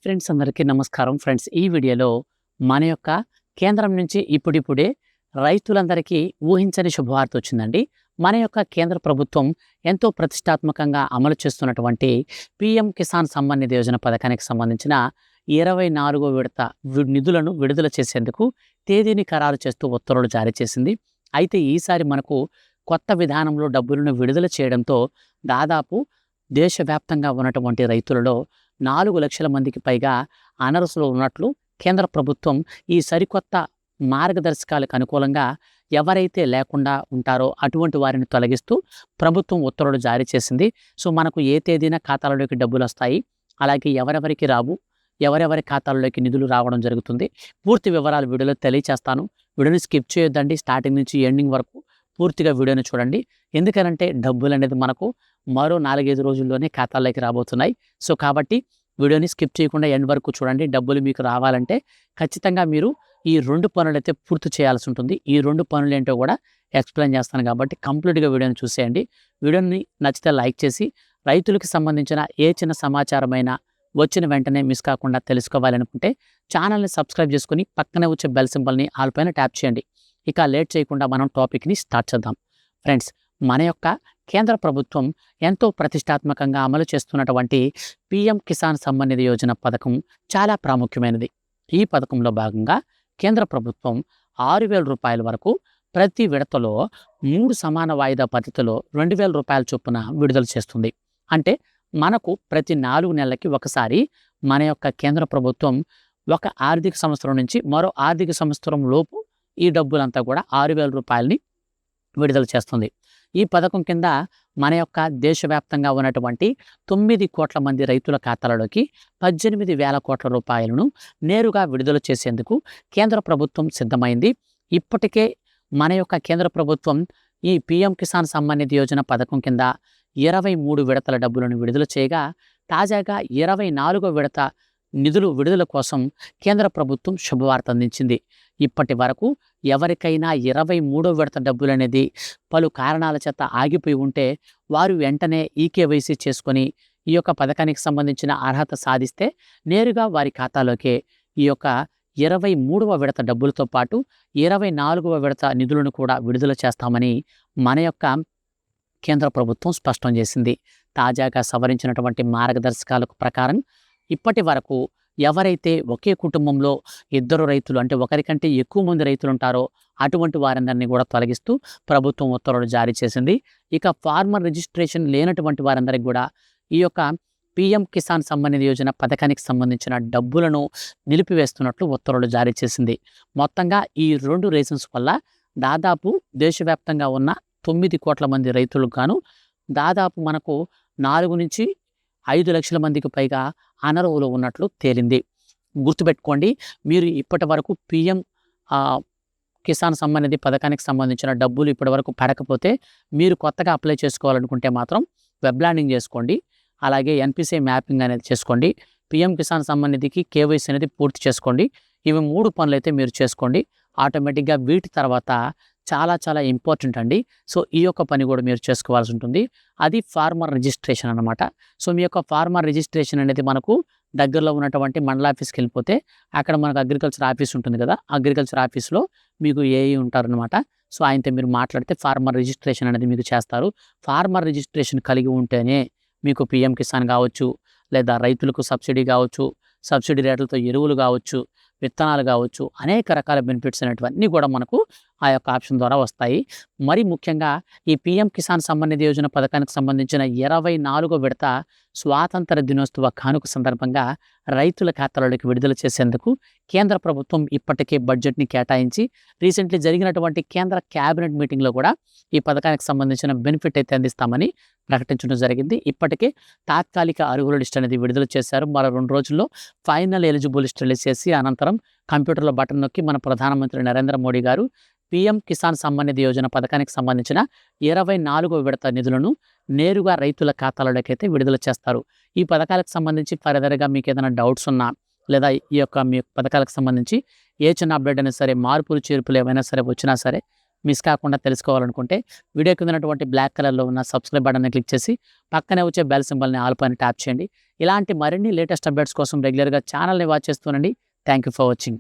Friends అందరికీ నమస్కారం. Friends ఈ వీడియోలో మన యొక్క కేంద్రం నుంచి ఇప్పుడిప్పుడే రైతులందరికీ ఊహించని శుభవార్త వచ్చిందండి. మన యొక్క కేంద్ర ప్రభుత్వం ఎంతో ప్రతిష్టాత్మకంగా అమలు చేస్తున్నటువంటి పీఎం కిసాన్ సమ్మాన్ నిధి యోజన పథకానికి సంబంధించిన 24వ విడత నిధులను విడుదల చేసేందుకు తేదీని ఖరారు చేస్తూ ఉత్తర్వులు జారీ చేసింది. అయితే ఈసారి మనకు కొత్త విధానంలో డబ్బులను విడుదల చేయడంతో దాదాపు దేశవ్యాప్తంగా ఉన్నటువంటి రైతులలో 4 లక్షల మందికి పైగా అనర్సులో ఉన్నట్లు కేంద్ర ప్రభుత్వం ఈ సరికొత్త మార్గదర్శకాలకు అనుకూలంగా ఎవరైతే లేకుండా ఉంటారో అటువంటి వారిని తొలగిస్తూ ప్రభుత్వం ఉత్తర్వులు జారీ చేసింది. సో మనకు ఏ తేదీన ఖాతాలలోకి డబ్బులు వస్తాయి, అలాగే ఎవరెవరికి రావు, ఎవరెవరి ఖాతాల్లోకి నిధులు రావడం జరుగుతుంది, పూర్తి వివరాలు వీడియోలో తెలియచేస్తాను. వీడియోని స్కిప్ చేయొద్దండి. స్టార్టింగ్ నుంచి ఎండింగ్ వరకు పూర్తిగా వీడియోని చూడండి. ఎందుకనంటే డబ్బులు అనేది మనకు మరో 4-5 రోజుల్లోనే ఖాతాల్లోకి రాబోతున్నాయి. సో కాబట్టి వీడియోని స్కిప్ చేయకుండా ఎండ్ వరకు చూడండి. డబ్బులు మీకు రావాలంటే ఖచ్చితంగా మీరు ఈ 2 పనులైతే పూర్తి చేయాల్సి ఉంటుంది. ఈ 2 పనులు ఏంటో కూడా ఎక్స్ప్లెయిన్ చేస్తాను కాబట్టి కంప్లీట్గా వీడియోని చూసేయండి. వీడియోని నచ్చితే లైక్ చేసి రైతులకు సంబంధించిన ఏ చిన్న సమాచారమైనా వచ్చిన వెంటనే మిస్ కాకుండా తెలుసుకోవాలనుకుంటే ఛానల్ని సబ్స్క్రైబ్ చేసుకుని పక్కనే వచ్చే బెల్ సింబల్ని ఆల్ పైన ట్యాప్ చేయండి. ఇక లేట్ చేయకుండా మనం టాపిక్ని స్టార్ట్ చేద్దాం. ఫ్రెండ్స్, మన యొక్క కేంద్ర ప్రభుత్వం ఎంతో ప్రతిష్టాత్మకంగా అమలు చేస్తున్నటువంటి పీఎం కిసాన్ సమ్మాన్ నిధి యోజన పథకం చాలా ప్రాముఖ్యమైనది. ఈ పథకంలో భాగంగా కేంద్ర ప్రభుత్వం 6,000 రూపాయల వరకు ప్రతి విడతలో 3 సమాన వాయిదా పద్ధతిలో 2,000 రూపాయల చొప్పున విడుదల చేస్తుంది. అంటే మనకు ప్రతి 4 నెలలకి ఒకసారి మన యొక్క కేంద్ర ప్రభుత్వం ఒక ఆర్థిక సంవత్సరం నుంచి మరో ఆర్థిక సంవత్సరం లోపు ఈ డబ్బులంతా కూడా 6,000 రూపాయలని విడుదల చేస్తుంది. ఈ పథకం కింద మన యొక్క దేశవ్యాప్తంగా ఉన్నటువంటి 9 కోట్ల మంది రైతుల ఖాతాలలోకి 18,000 కోట్ల రూపాయలను నేరుగా విడుదల చేసేందుకు కేంద్ర ప్రభుత్వం సిద్ధమైంది. ఇప్పటికే మన యొక్క కేంద్ర ప్రభుత్వం ఈ పీఎం కిసాన్ సమ్మాన్ నిధి యోజన పథకం కింద 23 విడతల డబ్బులను విడుదల చేయగా, తాజాగా 24వ విడత నిధులు విడుదల కోసం కేంద్ర ప్రభుత్వం శుభవార్త అందించింది. ఇప్పటి వరకు ఎవరికైనా 23వ విడత డబ్బులు అనేది పలు కారణాల చేత ఆగిపోయి ఉంటే వారు వెంటనే ఈకేవైసీ చేసుకొని ఈ యొక్క పథకానికి సంబంధించిన అర్హత సాధిస్తే నేరుగా వారి ఖాతాలోకే ఈ యొక్క 23వ విడత డబ్బులతో పాటు 24వ విడత నిధులను కూడా విడుదల చేస్తామని మన యొక్క కేంద్ర ప్రభుత్వం స్పష్టం చేసింది. తాజాగా సవరించినటువంటి మార్గదర్శకాలకు ప్రకారం ఇప్పటి వరకు ఎవరైతే ఒకే కుటుంబంలో 2 రైతులు అంటే ఒకరికంటే ఎక్కువ మంది రైతులు ఉంటారో అటువంటి వారందరినీ కూడా తొలగిస్తూ ప్రభుత్వం ఉత్తర్వులు జారీ చేసింది. ఇక ఫార్మర్ రిజిస్ట్రేషన్ లేనటువంటి వారందరికీ కూడా ఈ యొక్క పీఎం కిసాన్ సమ్మాన్ నిధి యోజన పథకానికి సంబంధించిన డబ్బులను నిలిపివేస్తున్నట్లు ఉత్తర్వులు జారీ చేసింది. మొత్తంగా ఈ 2 రీజన్స్ వల్ల దాదాపు దేశవ్యాప్తంగా ఉన్న 9 కోట్ల మంది రైతులకు గాను దాదాపు మనకు 4 నుంచి 5 లక్షల మందికి పైగా అనర్హులు ఉన్నట్లు తేలింది. గుర్తుపెట్టుకోండి, మీరు ఇప్పటి వరకు పీఎం కిసాన్ సమ్మాన్ నిధి పథకానికి సంబంధించిన డబ్బులు ఇప్పటి వరకు పడకపోతే మీరు కొత్తగా అప్లై చేసుకోవాలనుకుంటే మాత్రం వెబ్ ల్యాండింగ్ చేసుకోండి. అలాగే ఎన్పిసిఐ మ్యాపింగ్ అనేది చేసుకోండి. పీఎం కిసాన్ సమ్మాన్ నిధికి కేవైసీ అనేది పూర్తి చేసుకోండి. ఇవి 3 పనులు అయితే మీరు చేసుకోండి. ఆటోమేటిక్గా వీటి తర్వాత చాలా చాలా ఇంపార్టెంట్ అండి. సో ఈ యొక్క పని కూడా మీరు చేసుకోవాల్సి ఉంటుంది. అది ఫార్మర్ రిజిస్ట్రేషన్ అన్నమాట. సో మీ యొక్క ఫార్మర్ రిజిస్ట్రేషన్ అనేది మనకు దగ్గరలో ఉన్నటువంటి మండల ఆఫీస్కి వెళ్ళిపోతే అక్కడ మనకు అగ్రికల్చర్ ఆఫీస్ ఉంటుంది కదా, అగ్రికల్చర్ ఆఫీస్లో మీకు ఏఈ ఉంటారనమాట. సో ఆయనతో మీరు మాట్లాడితే ఫార్మర్ రిజిస్ట్రేషన్ అనేది మీకు చేస్తారు. ఫార్మర్ రిజిస్ట్రేషన్ కలిగి ఉంటేనే మీకు పీఎం కిసాన్ కావచ్చు, లేదా రైతులకు సబ్సిడీ కావచ్చు, సబ్సిడీ రేట్లతో ఎరువులు కావచ్చు, విత్తనాలు కావచ్చు, అనేక రకాల బెనిఫిట్స్ అనేటివన్నీ కూడా మనకు ఆ యొక్క ఆప్షన్ ద్వారా వస్తాయి. మరి ముఖ్యంగా ఈ పీఎం కిసాన్ సమ్మాన్ నిధి యోజన పథకానికి సంబంధించిన 24వ విడత స్వాతంత్ర దినోత్సవ కానుక సందర్భంగా రైతుల ఖాతాలలోకి విడుదల చేసేందుకు కేంద్ర ప్రభుత్వం ఇప్పటికే బడ్జెట్ని కేటాయించి రీసెంట్లీ జరిగినటువంటి కేంద్ర క్యాబినెట్ మీటింగ్లో కూడా ఈ పథకానికి సంబంధించిన బెనిఫిట్ అయితే అందిస్తామని ప్రకటించడం జరిగింది. ఇప్పటికే తాత్కాలిక అర్హుల లిస్ట్ అనేది విడుదల చేశారు. మరో 2 రోజుల్లో ఫైనల్ ఎలిజిబుల్ లిస్ట్ రిలీజ్ చేసి అనంతరం కంప్యూటర్లో బటన్ నొక్కి మన ప్రధానమంత్రి నరేంద్ర మోడీ గారు పీఎం కిసాన్ సమ్మాన్ నిధి యోజన పథకానికి సంబంధించిన 24వ విడత నిధులను నేరుగా రైతుల ఖాతాలలోకి అయితే విడుదల చేస్తారు. ఈ పథకాలకు సంబంధించి ఫర్దర్గా మీకు ఏదైనా డౌట్స్ ఉన్నా, లేదా ఈ యొక్క మీ పథకాలకు సంబంధించి ఏ చిన్న అప్డేట్ అయినా సరే, మార్పులు చేర్పులు ఏమైనా సరే వచ్చినా సరే మిస్ కాకుండా తెలుసుకోవాలనుకుంటే వీడియో కింద ఉన్నటువంటి బ్లాక్ కలర్లో ఉన్న సబ్స్క్రైబ్ బటన్ని క్లిక్ చేసి పక్కనే వచ్చే బెల్ సింబల్ని ఆల్ పైన ట్యాప్ చేయండి. ఇలాంటి మరిన్ని లేటెస్ట్ అప్డేట్స్ కోసం రెగ్యులర్గా ఛానల్ని వాచ్ చేస్తూనండి. Thank you for watching.